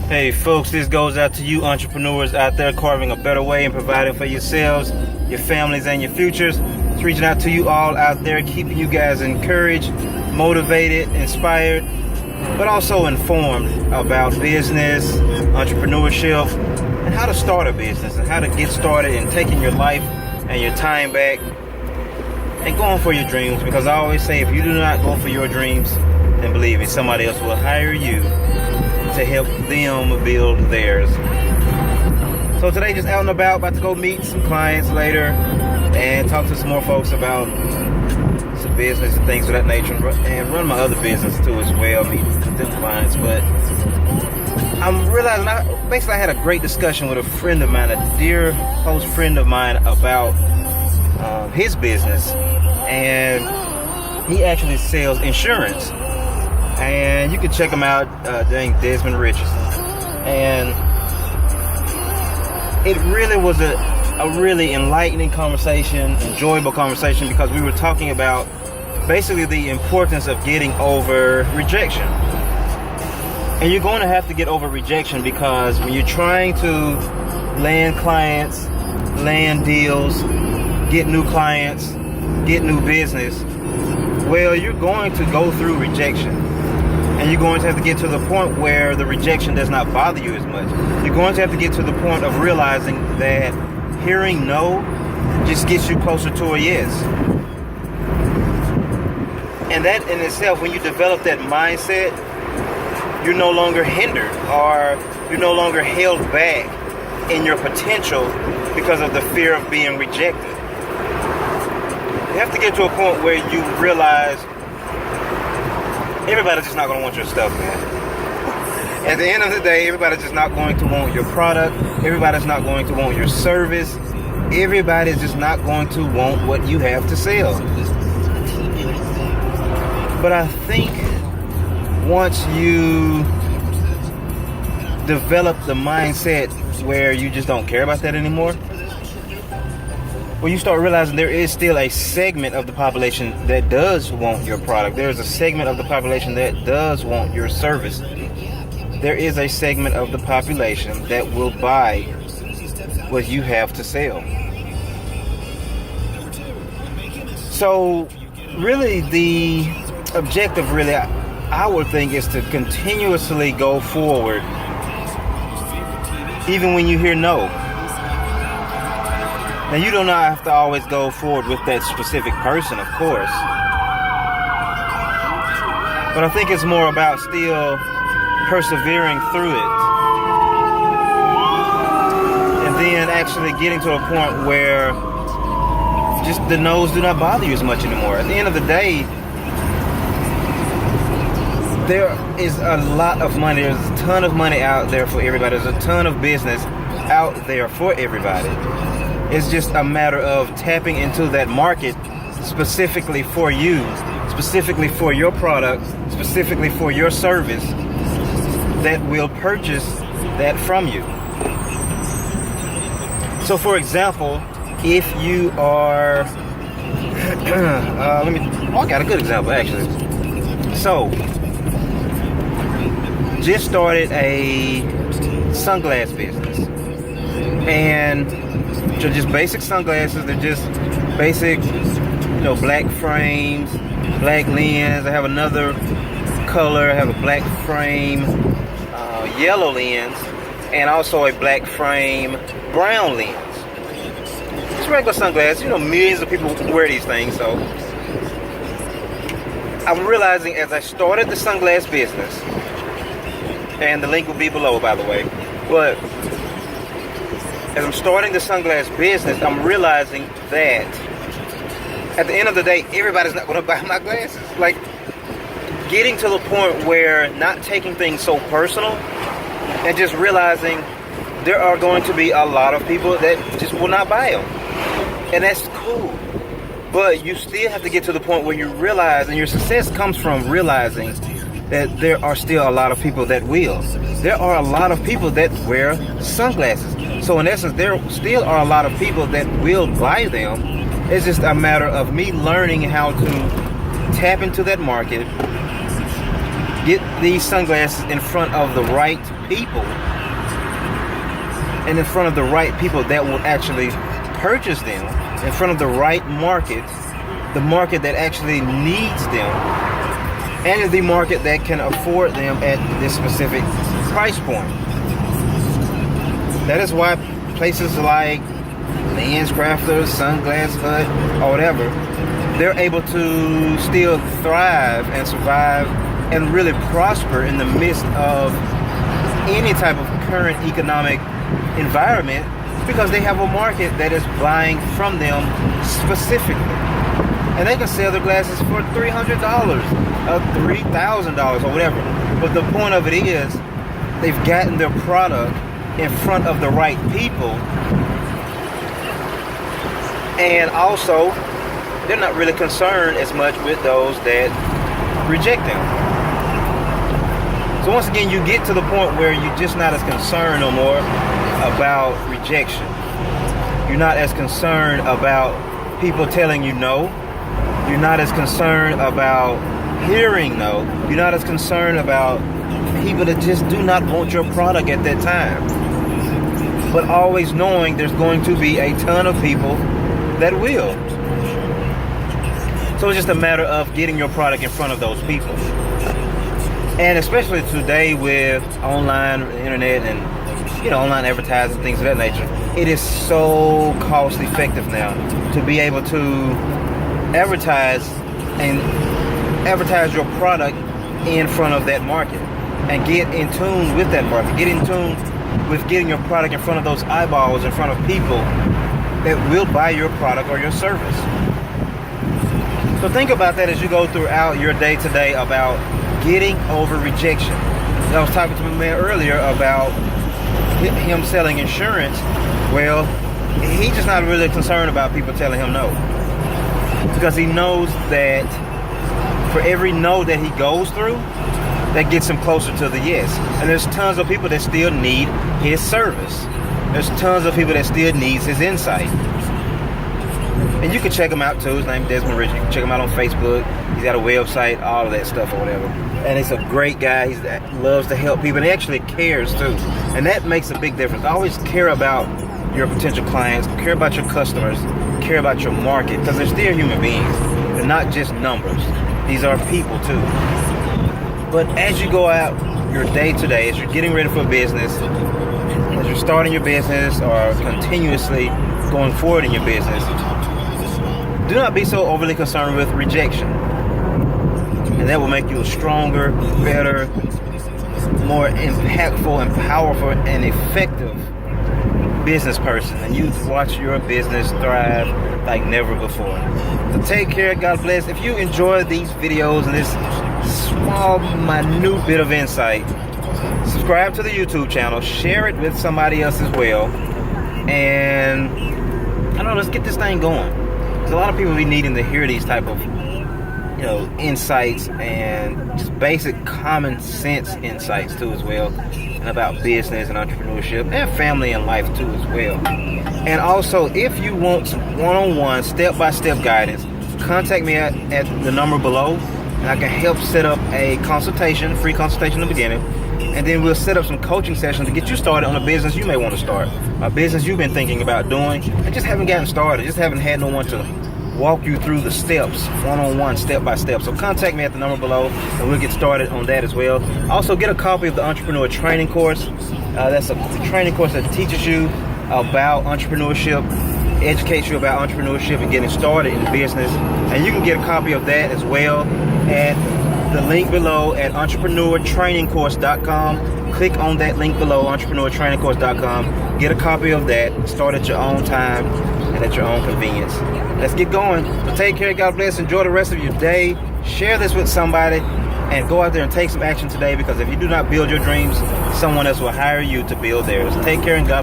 Hey folks, this goes out to you entrepreneurs out there carving a better way and providing for yourselves, your families, and your futures. It's reaching out to you all out there, keeping you guys encouraged, motivated, inspired, but also informed about business, entrepreneurship, and how to start a business and how to get started and taking your life and your time back and going for your dreams. Because I always say, if you do not go for your dreams, then believe me, somebody else will hire you to help them build theirs. So today, just out and about to go meet some clients later and talk to some more folks about some business and things of that nature, and run my other business too as well, meet them clients. But I'm realizing I had a great discussion with a friend of mine, a dear close friend of mine, about his business, and he actually sells insurance. And you can check him out, Desmond Richardson. And it really was a really enlightening conversation, enjoyable conversation, because we were talking about basically the importance of getting over rejection. And you're going to have to get over rejection, because when you're trying to land clients, land deals, get new clients, get new business, well, you're going to go through rejection. And you're going to have to get to the point where the rejection does not bother you as much. You're going to have to get to the point of realizing that hearing no just gets you closer to a yes. And that in itself, when you develop that mindset, you're no longer hindered, or you're no longer held back in your potential because of the fear of being rejected. You have to get to a point where you realize everybody's just not going to want your stuff, man. At the end of the day, everybody's just not going to want your product. Everybody's not going to want your service. Everybody's just not going to want what you have to sell. But I think once you develop the mindset where you just don't care about that anymore, well, you start realizing there is still a segment of the population that does want your product. There is a segment of the population that does want your service. There is a segment of the population that will buy what you have to sell. So, really, the objective, I would think, is to continuously go forward, even when you hear no. Now, you do not have to always go forward with that specific person, of course. But I think it's more about still persevering through it. And then actually getting to a point where just the no's do not bother you as much anymore. At the end of the day, there is a lot of money. There's a ton of money out there for everybody. There's a ton of business out there for everybody. It's just a matter of tapping into that market specifically for you, specifically for your product, specifically for your service, that will purchase that from you. So, for example, if you are, I got a good example actually. So, just started a sunglass business, and they're just basic sunglasses. They're just basic, black frames, black lens. I have another color. I have a black frame, yellow lens, and also a black frame, brown lens. Just regular sunglasses. Millions of people wear these things. So I'm realizing as I started the sunglass business, and the link will be below, by the way, but as I'm starting the sunglass business, I'm realizing that at the end of the day, everybody's not going to buy my glasses. Like, getting to the point where not taking things so personal and just realizing there are going to be a lot of people that just will not buy them. And that's cool. But you still have to get to the point where you realize, and your success comes from realizing that there are still a lot of people that will. There are a lot of people that wear sunglasses. So in essence, there still are a lot of people that will buy them. It's just a matter of me learning how to tap into that market get these sunglasses in front of the right people, and in front of the right people that will actually purchase them, in front of the right market, the market that actually needs them, and the market that can afford them at this specific price point. That is why places like Lenscrafters, Sunglass Hut, or whatever, they're able to still thrive and survive and really prosper in the midst of any type of current economic environment, because they have a market that is buying from them specifically. And they can sell their glasses for $300 or $3,000 or whatever. But the point of it is, they've gotten their product in front of the right people, and also they're not really concerned as much with those that reject them. So once again, you get to the point where you're just not as concerned no more about rejection. You're not as concerned about people telling you no. You're not as concerned about hearing no. You're not as concerned about people that just do not want your product at that time. But always knowing there's going to be a ton of people that will. So it's just a matter of getting your product in front of those people. And especially today with online, internet, and online advertising, things of that nature, it is so cost effective now to be able to advertise your product in front of that market and get in tune with that market. Get in tune with getting your product in front of those eyeballs, in front of people that will buy your product or your service. So think about that as you go throughout your day-to-day about getting over rejection. I was talking to my man earlier about him selling insurance. Well, he's just not really concerned about people telling him no, because he knows that for every no that he goes through, that gets him closer to the yes. And there's tons of people that still need his service. There's tons of people that still needs his insight. And you can check him out too. His name is Desmond Rich. You can check him out on Facebook. He's got a website, all of that stuff or whatever. And he's a great guy. He loves to help people, and he actually cares too. And that makes a big difference. Always care about your potential clients, care about your customers, care about your market, because they're still human beings. They're not just numbers. These are people too. But as you go out your day-to-day, as you're getting ready for business, as you're starting your business or continuously going forward in your business, do not be so overly concerned with rejection. And that will make you a stronger, better, more impactful and powerful and effective business person. And you watch your business thrive like never before. So take care. God bless. If you enjoy these videos and this small, minute bit of insight, subscribe to the YouTube channel. Share it with somebody else as well. And I don't know, let's get this thing going. There's a lot of people be needing to hear these type of insights and just basic common sense insights too as well, and about business and entrepreneurship and family and life too as well. And also, if you want some one-on-one step-by-step guidance, contact me at the number below, and I can help set up a consultation, free consultation in the beginning, and then we'll set up some coaching sessions to get you started on a business you may want to start, a business you've been thinking about doing and just haven't gotten started, just haven't had no one to walk you through the steps, one-on-one, step-by-step. So contact me at the number below, and we'll get started on that as well. Also, get a copy of the Entrepreneur training course. That's a training course that teaches you about entrepreneurship, educates you about entrepreneurship and getting started in business. And you can get a copy of that as well at the link below at entrepreneurtrainingcourse.com. Click on that link below, entrepreneurtrainingcourse.com. Get a copy of that. Start at your own time and at your own convenience. Let's get going. So take care. God bless. Enjoy the rest of your day. Share this with somebody and go out there and take some action today, because if you do not build your dreams, someone else will hire you to build theirs. Take care and God bless.